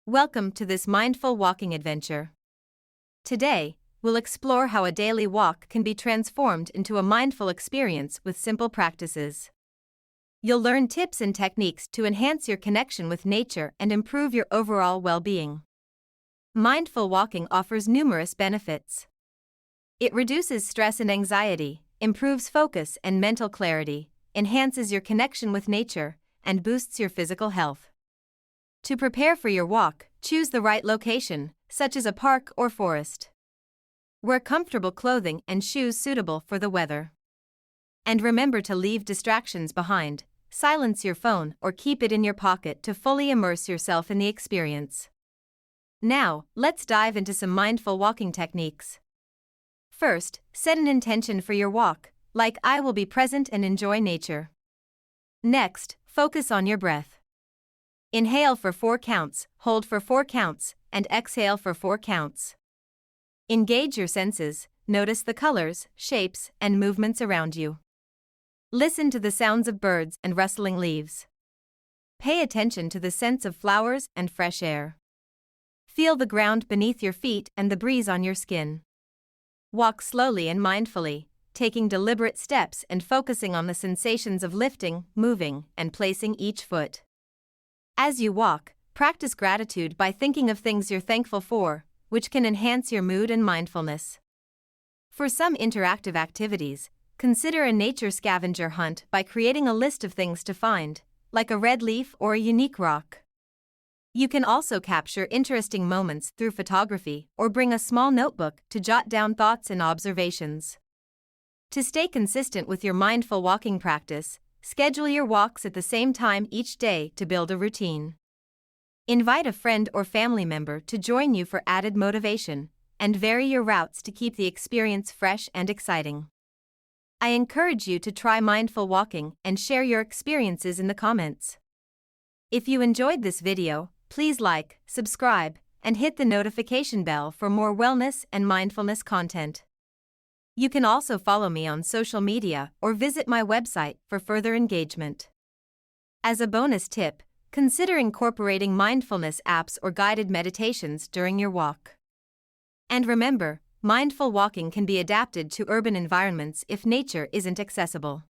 Welcome to this mindful walking adventure. Today, we'll explore how a daily walk can be transformed into a mindful experience with simple practices. You'll learn tips and techniques to enhance your connection with nature and improve your overall well-being. Mindful walking offers numerous benefits. It reduces stress and anxiety, improves focus and mental clarity, enhances your connection with nature, and boosts your physical health. To prepare for your walk, choose the right location, such as a park or forest. Wear comfortable clothing and shoes suitable for the weather. And remember to leave distractions behind, silence your phone or keep it in your pocket to fully immerse yourself in the experience. Now, let's dive into some mindful walking techniques. First, set an intention for your walk, like I will be present and enjoy nature. Next, focus on your breath. Inhale for 4 counts, hold for 4 counts, and exhale for 4 counts. Engage your senses, notice the colors, shapes, and movements around you. Listen to the sounds of birds and rustling leaves. Pay attention to the scents of flowers and fresh air. Feel the ground beneath your feet and the breeze on your skin. Walk slowly and mindfully, taking deliberate steps and focusing on the sensations of lifting, moving, and placing each foot. As you walk, practice gratitude by thinking of things you're thankful for, which can enhance your mood and mindfulness. For some interactive activities, consider a nature scavenger hunt by creating a list of things to find, like a red leaf or a unique rock. You can also capture interesting moments through photography or bring a small notebook to jot down thoughts and observations. To stay consistent with your mindful walking practice, schedule your walks at the same time each day to build a routine. Invite a friend or family member to join you for added motivation, and vary your routes to keep the experience fresh and exciting. I encourage you to try mindful walking and share your experiences in the comments. If you enjoyed this video, please like, subscribe, and hit the notification bell for more wellness and mindfulness content. You can also follow me on social media or visit my website for further engagement. As a bonus tip, consider incorporating mindfulness apps or guided meditations during your walk. And remember, mindful walking can be adapted to urban environments if nature isn't accessible.